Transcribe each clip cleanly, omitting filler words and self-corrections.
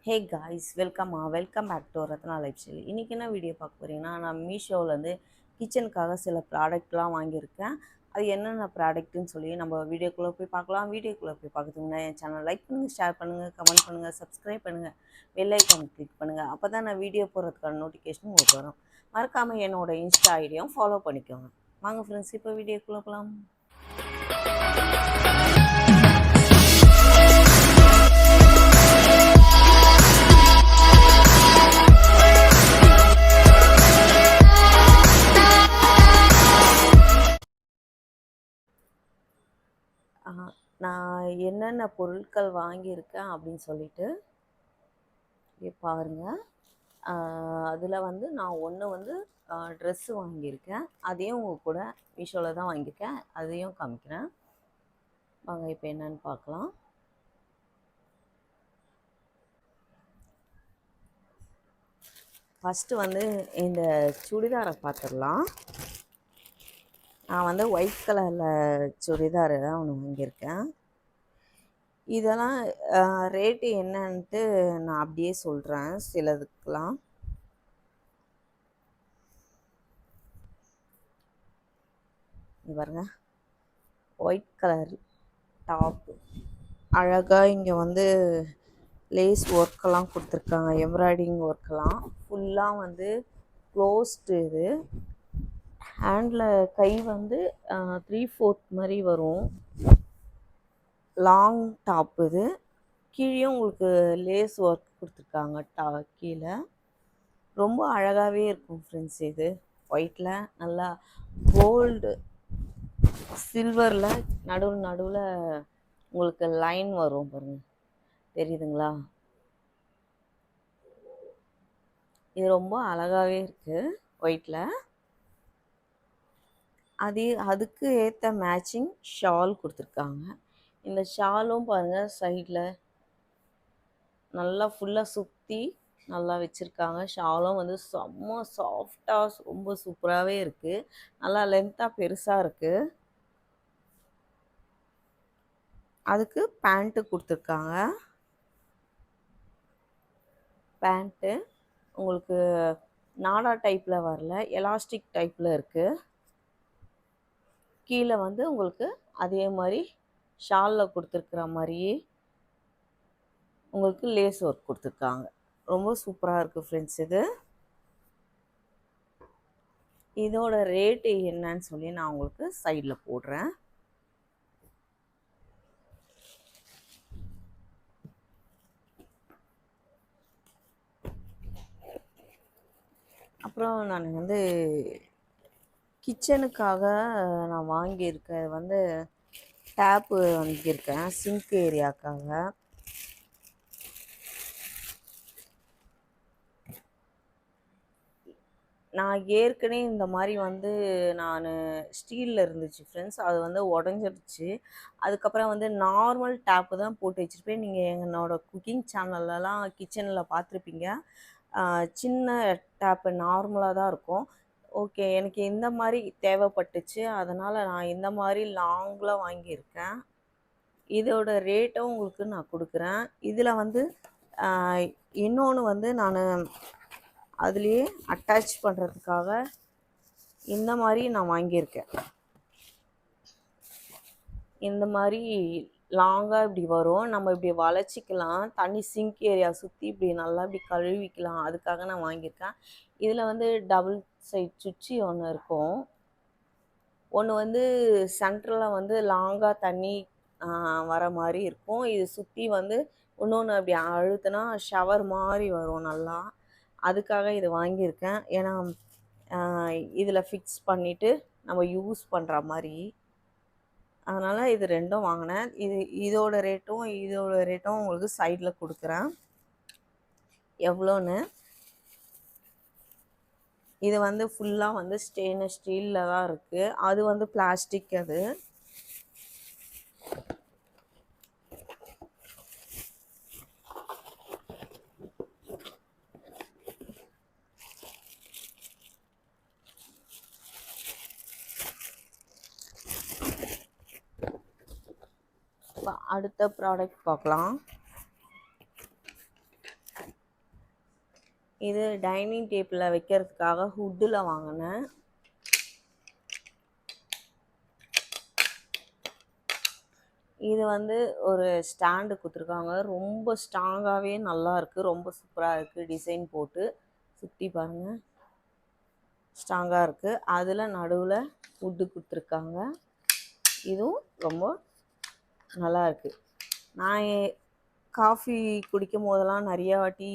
Hey guys welcome back to Ratna lifestyle. இன்றைக்கி என்ன video பார்க்க போகிறீங்கன்னா, நான் மீஷோவிலேருந்து கிச்சனுக்காக சில ப்ராடக்ட்லாம் வாங்கியிருக்கேன். அது என்னென்ன ப்ராடக்ட்டுன்னு சொல்லி நம்ம வீடியோக்குள்ளே போய் பார்க்கலாம். வீடியோக்குள்ளே போய் பார்க்கறதுக்கு முன்னாடி என் சேனல் லைக் பண்ணுங்கள், ஷேர் பண்ணுங்கள், கமெண்ட் பண்ணுங்கள், சப்ஸ்கிரைப் பண்ணுங்கள், பெல் ஐக்கான் கிளிக் பண்ணுங்கள். அப்போ தான் நான் வீடியோ போடுறதுக்கான நோட்டிஃபிகேஷன் உங்களுக்கு வரும். மறக்காமல் என்னோடய இன்ஸ்டா ஐடியும் ஃபாலோ பண்ணிக்கோங்க. வாங்க ஃப்ரெண்ட்ஸ், இப்போ வீடியோக்குள்ளே போகலாம். நான் என்னென்ன பொருட்கள் வாங்கியிருக்கேன் அப்படின்னு சொல்லிட்டு பாருங்கள். அதில் வந்து நான் ஒன்று ட்ரெஸ்ஸு வாங்கியிருக்கேன். அதையும் உங்கள் கூட மீஷோவில் தான் வாங்கியிருக்கேன், அதையும் காமிக்கிறேன். வாங்க இப்போ என்னன்னு பார்க்கலாம். ஃபஸ்ட்டு வந்து இந்த சுடிதாரை பார்த்துடலாம். நான் வந்து ஒயிட் கலரில் சுடிதார் தான் ஒன்று வாங்கியிருக்கேன். இதெல்லாம் ரேட்டு என்னன்ட்டு நான் அப்படியே சொல்கிறேன். சிலதுக்கெலாம் பாருங்க, ஒயிட் கலர் டாப்பு அழகாக இங்கே வந்து லேஸ் ஒர்க்கெல்லாம் கொடுத்துருக்காங்க, எம்ப்ராய்டிங் ஒர்க்கெல்லாம் ஃபுல்லாக வந்து க்ளோஸ்டு. இது ஹேண்டில் கை வந்து 3/4 மாதிரி வரும். Long top. இது கீழே உங்களுக்கு லேஸ் ஒர்க் கொடுத்துருக்காங்க. கீழே ரொம்ப அழகாகவே இருக்கும் ஃப்ரெண்ட்ஸ். இது ஒயிட்டில் நல்லா கோல்டு சில்வரில் நடுவில் உங்களுக்கு லைன் வரும் பாருங்கள், தெரியுதுங்களா? இது ரொம்ப அழகாகவே இருக்குது ஒயிட்டில். அதுக்கு ஏற்ற மேட்சிங் ஷால் கொடுத்துருக்காங்க. இந்த ஷாலும் பாருங்கள், சைடில் நல்லா ஃபுல்லாக சுற்றி நல்லா வச்சுருக்காங்க. ஷாலும் வந்து செம்ம சாஃப்டாக ரொம்ப சூப்பராகவே இருக்குது. நல்லா லென்த்தாக பெருசாக இருக்குது. அதுக்கு பேண்ட்டு கொடுத்துருக்காங்க. பேண்ட்டு உங்களுக்கு நாடா டைப்பில் வரல, எலாஸ்டிக் டைப்பில் இருக்குது. கீழே வந்து உங்களுக்கு அதே மாதிரி ஷாலில் கொடுத்துருக்குற மாதிரியே உங்களுக்கு லேஸ் ஒர்க் கொடுத்துருக்காங்க. ரொம்ப சூப்பராக இருக்குது ஃப்ரெண்ட்ஸ். இதோட ரேட்டு என்னன்னு சொல்லி நான் உங்களுக்கு சைடில் போடுறேன். அப்புறம் நான் வந்து கிச்சனுக்காக நான் வாங்கியிருக்கேன். வந்து டேப்பு வாங்கியிருக்கேன் சிங்க் ஏரியாக்காக. நான் ஏற்கனவே இந்த மாதிரி வந்து நான் ஸ்டீலில் இருந்துச்சு ஃப்ரெண்ட்ஸ், அது வந்து உடஞ்சிடுச்சு. அதுக்கப்புறம் வந்து நார்மல் டேப்பு தான் போட்டு வச்சுருப்பேன். நீங்கள் என்னோடய குக்கிங் சேனல்லலாம் கிச்சனில் பார்த்துருப்பீங்க. சின்ன டேப்பு நார்மலாக தான் இருக்கும். ஓகே, எனக்கு இந்த மாதிரி தேவைப்பட்டுச்சு, அதனால் நான் இந்த மாதிரி லாங்கில் வாங்கியிருக்கேன். இதோட ரேட்டும் உங்களுக்கு நான் கொடுக்குறேன். இதில் வந்து இன்னொன்று வந்து நான் அதுலேயே அட்டாச் பண்ணுறதுக்காக இந்த மாதிரி நான் வாங்கியிருக்கேன். இந்த மாதிரி லாங்காக இப்படி வரும், நம்ம இப்படி வளைச்சிக்கலாம், தண்ணி சிங்க் ஏரியா சுற்றி இப்படி நல்லா இப்படி கழுவிக்கலாம். அதுக்காக நான் வாங்கியிருக்கேன். இதில் வந்து டபுள் சைட் சுவிட்சு ஒன்று இருக்கும். ஒன்று வந்து சென்டரில் வந்து லாங்காக தண்ணி வர மாதிரி இருக்கும். இது சுற்றி வந்து இன்னொன்று அப்படி அழுத்தினா ஷவர் மாதிரி வரும் நல்லா. அதுக்காக இது வாங்கியிருக்கேன். ஏன்னா இதில் ஃபிக்ஸ் பண்ணிவிட்டு நம்ம யூஸ் பண்ணுற மாதிரி. அதனால் இது ரெண்டும் வாங்கினேன். இதோட ரேட்டும் உங்களுக்கு சைடில் கொடுக்குறேன் எவ்வளோன்னு. இது வந்து ஃபுல்லாக வந்து ஸ்டெயின்லெஸ் ஸ்டீலில் தான் இருக்குது. அது வந்து பிளாஸ்டிக். அது அடுத்த ப்ராடக்ட் பார்க்கலாம். இது டைனிங் டேபிளில் வைக்கிறதுக்காக ஹுட்டில் வாங்கினேன். இது வந்து ஒரு ஸ்டாண்டு கொடுத்துருக்காங்க. ரொம்ப ஸ்ட்ராங்காகவே நல்லா இருக்குது. ரொம்ப சூப்பராக இருக்குது. டிசைன் போட்டு சுற்றி பாருங்கள், ஸ்ட்ராங்காக இருக்குது. அதில் நடுவில் வுட்டு கொடுத்துருக்காங்க. இதுவும் ரொம்ப நல்லா இருக்குது. நான் காஃபி குடிக்கும் போதெல்லாம் நிறையா வாட்டி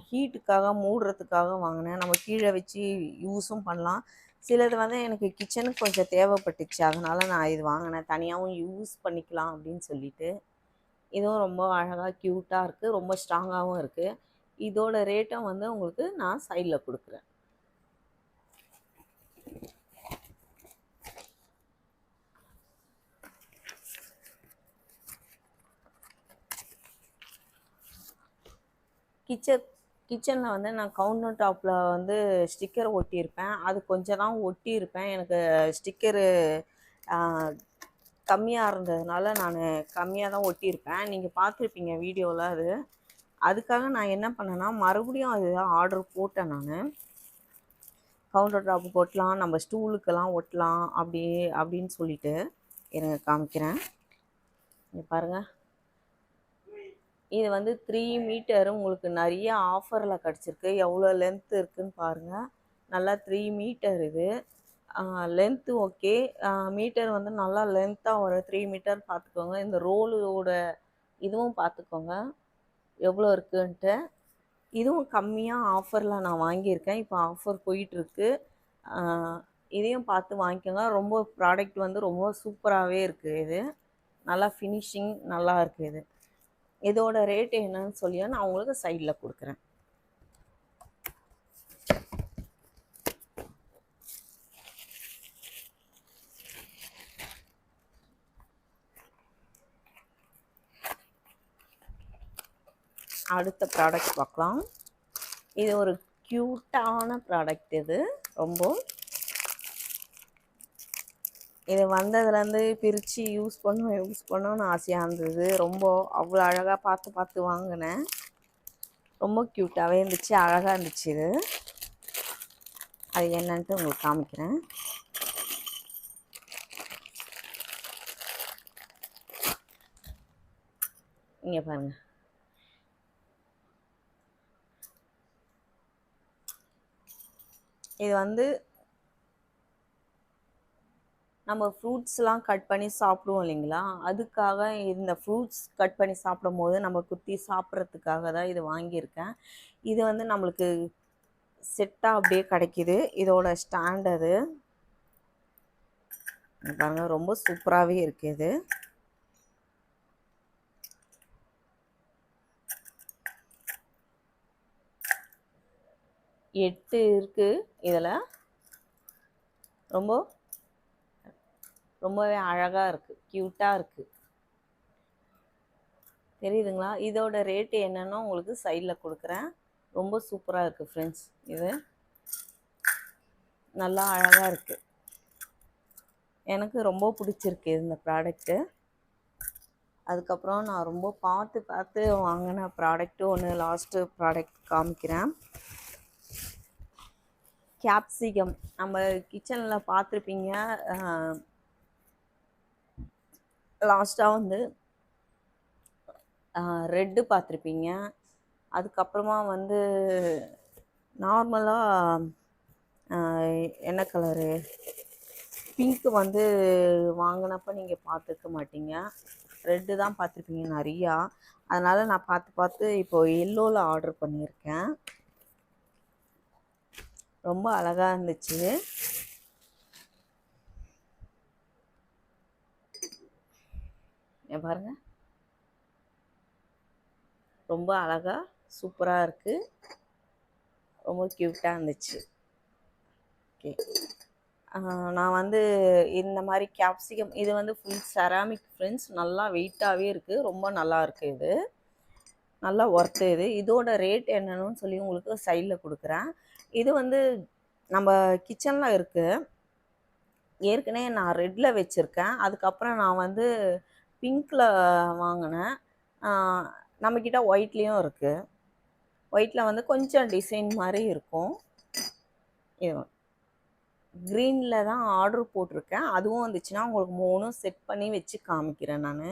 ஹீட்டுக்காக மூடுறதுக்காக வாங்கினேன். நம்ம கீழே வச்சு யூஸும் பண்ணலாம். சிலது வந்து எனக்கு கிச்சனுக்கு கொஞ்சம் தேவைப்பட்டுச்சு, அதனால் நான் இது வாங்கினேன். தனியாகவும் யூஸ் பண்ணிக்கலாம் அப்படின்னு சொல்லிட்டு. இதுவும் ரொம்ப அழகாக க்யூட்டாக இருக்குது. ரொம்ப ஸ்ட்ராங்காகவும் இருக்குது. இதோட ரேட்டும் வந்து உங்களுக்கு நான் சைடில் கொடுக்குறேன். கிச்சனில் வந்து நான் கவுண்டர் டாப்பில் வந்து ஸ்டிக்கர் ஒட்டியிருப்பேன். அது கொஞ்சம் தான் ஒட்டியிருப்பேன். எனக்கு ஸ்டிக்கரு கம்மியாக இருந்ததுனால நான் கம்மியாக தான் ஒட்டியிருப்பேன். நீங்கள் பார்த்துருப்பீங்க வீடியோவில். அதுக்காக நான் என்ன பண்ணேன்னா மறுபடியும் அது ஆர்டர் போட்டேன். நான் கவுண்டர் டாப்பு ஒட்டலாம், நம்ம ஸ்டூலுக்கெல்லாம் ஒட்டலாம் அப்படின்னு சொல்லிட்டு எனக்கு காமிக்கிறேன். இங்கே பாருங்கள், இது வந்து 3 மீட்டர் உங்களுக்கு நிறைய ஆஃபரில் கிடச்சிருக்கு. எவ்வளோ லென்த்து இருக்குதுன்னு பாருங்கள். நல்லா 3 மீட்டர் இது. Length okay. மீட்டர் வந்து நல்லா லென்த்தாக ஒரு 3 மீட்டர் பார்த்துக்கோங்க. இந்த ரோலோட இதுவும் பார்த்துக்கோங்க எவ்வளோ இருக்குன்ட்டு. இதுவும் கம்மியாக ஆஃபரில் நான் வாங்கியிருக்கேன். இப்போ ஆஃபர் போயிட்டுருக்கு. இதையும் பார்த்து வாங்கிக்கோங்க. ரொம்ப ப்ராடக்ட் வந்து ரொம்ப சூப்பராகவே இருக்குது. இது நல்லா ஃபினிஷிங் நல்லா இருக்குது. இதோட ரேட் என்னன்னு சொல்லி நான் உங்களுக்கு சைடில் கொடுக்குறேன். அடுத்த ப்ராடக்ட் பார்க்கலாம். இது ஒரு க்யூட்டான ப்ராடக்ட். இது ரொம்ப இது வந்ததுலேருந்து பிரித்து யூஸ் பண்ணணும்னு ஆசையாக இருந்தது. ரொம்ப அவ்வளோ அழகாக பார்த்து வாங்கினேன். ரொம்ப க்யூட்டாகவே இருந்துச்சு, அழகாக இருந்துச்சு. இது அது என்னன்ட்டு உங்களுக்கு காமிக்கிறேன். இங்கே பாருங்கள், இது வந்து நம்ம ஃப்ரூட்ஸ்லாம் கட் பண்ணி சாப்பிடுவோம் இல்லைங்களா, அதுக்காக இந்த ஃப்ரூட்ஸ் கட் பண்ணி சாப்பிடும் போது நம்ம குத்தி சாப்பிட்றதுக்காக தான் இது வாங்கியிருக்கேன். இது வந்து நம்மளுக்கு செட்டாக அப்படியே கிடைக்கிது. இதோட ஸ்டாண்ட் அது பாருங்கள், ரொம்ப சூப்பராகவே இருக்குது. இது 8 இருக்குது. இதில் ரொம்பவே அழகாக இருக்குது, க்யூட்டாக இருக்குது. தெரியுதுங்களா? இதோட ரேட்டு என்னென்னா உங்களுக்கு சைடில் கொடுக்குறேன். ரொம்ப சூப்பராக இருக்குது ஃப்ரெண்ட்ஸ். இது நல்லா அழகாக இருக்குது. எனக்கு ரொம்ப பிடிச்சிருக்கு இந்த ப்ராடக்ட்டு. அதுக்கப்புறம் நான் ரொம்ப பார்த்து வாங்கின ப்ராடக்ட்டு ஒன்று லாஸ்ட்டு ப்ராடக்ட் காமிக்கிறேன். கேப்சிகம் நம்ம கிச்சனில் பார்த்துருப்பீங்க. லாஸ்ட்டாக வந்து ரெட்டு பார்த்துருப்பீங்க. அதுக்கப்புறமா வந்து நார்மலாக என்ன கலரு பிங்க்கு வந்து வாங்கினப்போ நீங்கள் பார்த்துருக்க மாட்டீங்க. ரெட்டு தான் பார்த்துருப்பீங்க நிறையா. அதனால் நான் பார்த்து இப்போது எல்லோவில் ஆர்டர் பண்ணியிருக்கேன். ரொம்ப அழகாக இருந்துச்சு. பாருங்க, ரொம்ப அழகாக சூப்பராக இருக்குது. ரொம்ப க்யூட்டாக இருந்துச்சு. ஓகே, நான் வந்து இந்த மாதிரி கேப்சிகம் இது வந்து ஃபுல் செராமிக் ஃப்ரெண்ட்ஸ். நல்லா வெயிட்டாகவே இருக்குது. ரொம்ப நல்லா இருக்குது. இது நல்லா ஒர்த்து. இதோட ரேட் என்னன்னு சொல்லி உங்களுக்கு சைடில் கொடுக்குறேன். இது வந்து நம்ம கிச்சனில் இருக்குது. ஏற்கனவே நான் ரெட்டில் வச்சுருக்கேன். அதுக்கப்புறம் நான் வந்து பிங்க்கில் வாங்கினேன். நம்மக்கிட்ட ஒயிட்லேயும் இருக்குது. ஒயிட்டில் வந்து கொஞ்சம் டிசைன் மாதிரி இருக்கும். இது க்ரீனில் தான் ஆர்டர் போட்டிருக்கேன். அதுவும் வந்துச்சுன்னா உங்களுக்கு 3ம் செட் பண்ணி வச்சு காமிக்கிறேன் நான்.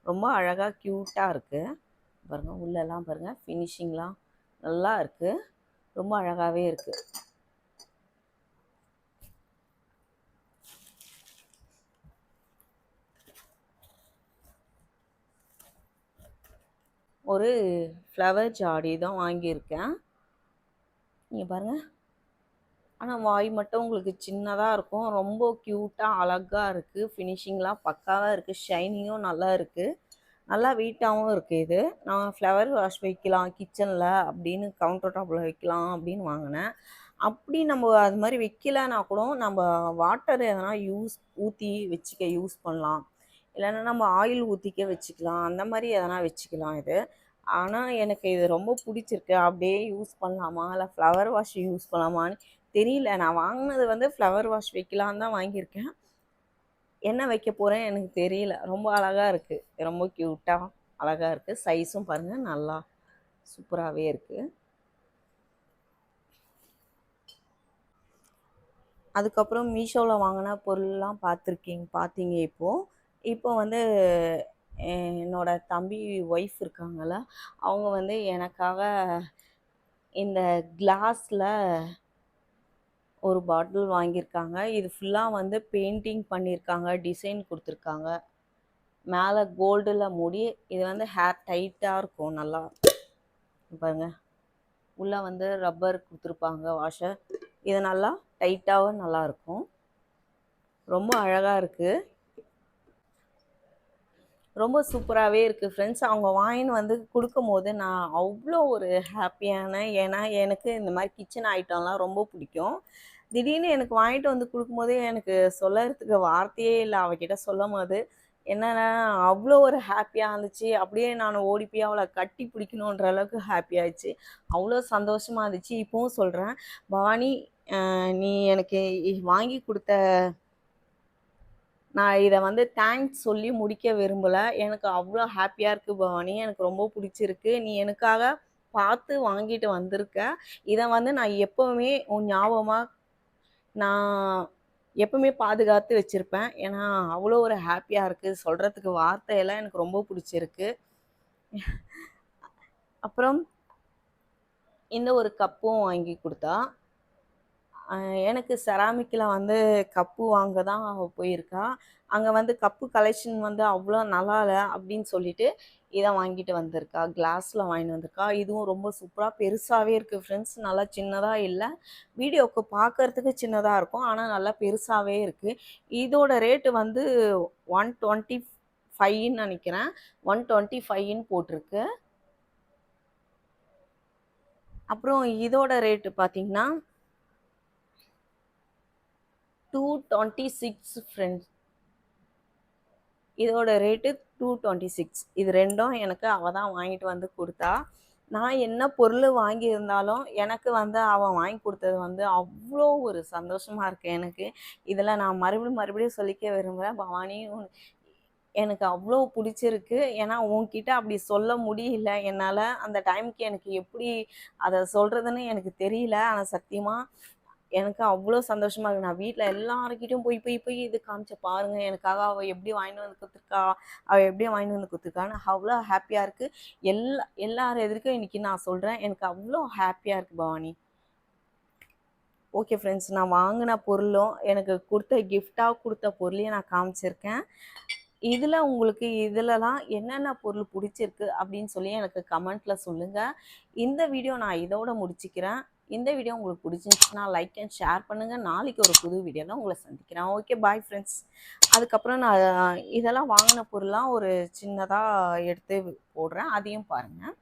ரொம்ப அழகாக க்யூட்டாக இருக்குது பாருங்கள். உள்ளெல்லாம் பாருங்கள், ஃபினிஷிங்லாம் நல்லா இருக்குது, ரொம்ப அழகாகவே இருக்குது. ஒரு ஃப்ளவர் ஜாடி தான் வாங்கியிருக்கேன். நீங்கள் பாருங்கள், ஆனால் வாய் மட்டும் உங்களுக்கு சின்னதாக இருக்கும். ரொம்ப க்யூட்டாக அழகாக இருக்குது. ஃபினிஷிங்லாம் பக்காவாக இருக்குது. ஷைனிங்கும் நல்லா இருக்குது. நல்லா வெயிட்டாகவும் இருக்குது. இது நான் ஃப்ளவர் வாஷ் வைக்கலாம் கிச்சனில் அப்படின்னு, கவுண்டர் டாப்பில் வைக்கலாம் அப்படின்னு வாங்கினேன். அப்படி நம்ம அது மாதிரி வைக்கலன்னா கூட நம்ம வாட்டர் எதனா ஊற்றி வச்சுக்க யூஸ் பண்ணலாம். இல்லைன்னா நம்ம ஆயில் ஊற்றிக்க வச்சுக்கலாம். அந்த மாதிரி எதனா வச்சுக்கலாம் இது. ஆனால் எனக்கு இது ரொம்ப பிடிச்சிருக்கு. அப்படியே யூஸ் பண்ணலாமா இல்லை ஃப்ளவர் வாஷ் யூஸ் பண்ணலாமான்னு தெரியல. நான் வாங்கினது வந்து ஃப்ளவர் வாஷ் வைக்கலான்னு தான் வாங்கியிருக்கேன். என்ன வைக்க போகிறேன் எனக்கு தெரியல. ரொம்ப அழகாக இருக்குது, ரொம்ப க்யூட்டாக அழகாக இருக்குது. சைஸும் பாருங்கள் நல்லா சூப்பராகவே இருக்குது. அதுக்கப்புறம் மீஷோவில் வாங்கின பொருள்லாம் பார்த்தீங்க. இப்போ வந்து என்னோட தம்பி ஒய்ஃப் இருக்காங்கள்ல, அவங்க வந்து எனக்காக இந்த கிளாஸில் ஒரு பாட்டில் வாங்கியிருக்காங்க. இது ஃபுல்லாக வந்து பெயிண்டிங் பண்ணியிருக்காங்க, டிசைன் கொடுத்துருக்காங்க. மேலே கோல்டில் மூடி, இது வந்து ஹேர் டைட்டாக இருக்கும். நல்லா பாருங்க, உள்ளே வந்து ரப்பர் கொடுத்துருப்பாங்க வாஷர். இது நல்லா டைட்டாகவும் நல்லாயிருக்கும். ரொம்ப அழகாக இருக்குது, ரொம்ப சூப்பராகவே இருக்குது ஃப்ரெண்ட்ஸ். அவங்க வாங்கின்னு வந்து கொடுக்கும்போது நான் அவ்வளோ ஒரு ஹாப்பியான, ஏன்னா எனக்கு இந்த மாதிரி கிச்சன் ஐட்டம்லாம் ரொம்ப பிடிக்கும். திடீர்னு எனக்கு வாங்கிட்டு வந்து கொடுக்கும்போதே எனக்கு சொல்லறதுக்கு வார்த்தையே இல்லை. அவகிட்ட சொல்லும் போது என்னன்னா அவ்வளோ ஒரு ஹாப்பியாக இருந்துச்சு. அப்படியே நான் ஓடி போய் அவளை கட்டி பிடிக்கணுன்ற அளவுக்கு ஹாப்பி ஆயிடுச்சு. அவ்வளோ சந்தோஷமாக இருந்துச்சு. இப்போவும் சொல்கிறேன், பவானி, நீ எனக்கு வாங்கி கொடுத்த, நான் இதை வந்து தேங்க்ஸ் சொல்லி முடிக்க விரும்பலை. எனக்கு அவ்வளோ ஹாப்பியாக இருக்குது பவானி. எனக்கு ரொம்ப பிடிச்சிருக்கு. நீ எனக்காக பார்த்து வாங்கிட்டு வந்திருக்க. இதை வந்து நான் எப்போவுமே உன் ஞாபகமாக நான் எப்பவுமே பாதுகாத்து வச்சுருப்பேன். ஏன்னா அவ்வளோ ஒரு ஹாப்பியாக இருக்குது. சொல்கிறதுக்கு வார்த்தையெல்லாம் எனக்கு ரொம்ப பிடிச்சிருக்கு. அப்புறம் இந்த ஒரு கப்பும் வாங்கி கொடுத்தா. எனக்கு செராமிக்கில் வந்து கப்பு வாங்க தான் போயிருக்கா. அங்கே வந்து கப்பு கலெக்ஷன் வந்து அவ்வளோ நல்லா இல்லை அப்படின்னு சொல்லிட்டு இதை வாங்கிட்டு வந்திருக்கா. கிளாஸில் வாங்கிட்டு வந்திருக்கா. இதுவும் ரொம்ப சூப்பராக பெருசாகவே இருக்குது ஃப்ரெண்ட்ஸ். நல்லா சின்னதாக இல்லை, வீடியோவுக்கு பார்க்குறதுக்கு சின்னதாக இருக்கும், ஆனால் நல்லா பெருசாகவே இருக்குது. இதோட ரேட்டு வந்து 125ன்னு நினைக்கிறேன். 125ன்னு போட்டிருக்கு. அப்புறம் இதோட ரேட்டு பார்த்தீங்கன்னா 226 ஃப்ரெண்ட்ஸ். இதோட ரேட்டு 226. இது ரெண்டும் எனக்கு அவள் தான் வாங்கிட்டு வந்து கொடுத்தா. நான் என்ன பொருள் வாங்கியிருந்தாலும் எனக்கு வந்து அவன் வாங்கி கொடுத்தது வந்து அவ்வளோ ஒரு சந்தோஷமாக இருக்குது எனக்கு. இதில் நான் மறுபடியும் சொல்லிக்க விரும்புகிறேன், பவானி எனக்கு அவ்வளோ பிடிச்சிருக்கு. ஏன்னா உன்கிட்ட அப்படி சொல்ல முடியல என்னால். அந்த டைமுக்கு எனக்கு எப்படி அதை சொல்கிறதுன்னு எனக்கு தெரியல. ஆனால் சத்தியமாக எனக்கு அவ்வளோ சந்தோஷமாக இருக்குது. நான் வீட்டில் எல்லாருக்கிட்டையும் போய் இது காமிச்ச பாருங்கள், எனக்காக அவள் எப்படி வாங்கிட்டு வந்து கொடுத்துருக்கா, அவள் எப்படி வாங்கிட்டு வந்து கொடுத்துருக்கான்னு அவ்வளோ ஹாப்பியாக இருக்குது. எல்லார் எதிர்க்கும் இன்றைக்கி நான் சொல்கிறேன், எனக்கு அவ்வளோ ஹாப்பியாக இருக்குது பவானி. ஓகே ஃப்ரெண்ட்ஸ், நான் வாங்கின பொருளும் எனக்கு கிஃப்டாக கொடுத்த பொருளையும் நான் காமிச்சிருக்கேன். இதில் உங்களுக்கு இதிலலாம் என்னென்ன பொருள் பிடிச்சிருக்கு அப்படின்னு சொல்லி எனக்கு கமெண்ட்டில் சொல்லுங்கள். இந்த வீடியோ நான் இதோட முடிச்சுக்கிறேன். இந்த வீடியோ உங்களுக்கு பிடிச்சிருந்துச்சுன்னா லைக் அண்ட் ஷேர் பண்ணுங்கள். நாளைக்கு ஒரு புது வீடியோவில் உங்களை சந்திக்கிறேன். Okay, bye friends. அதுக்கப்புறம் நான் இதெல்லாம் வாங்கின பொருள்லாம் ஒரு சின்னதாக எடுத்து போடுறேன், அதையும் பாருங்கள்.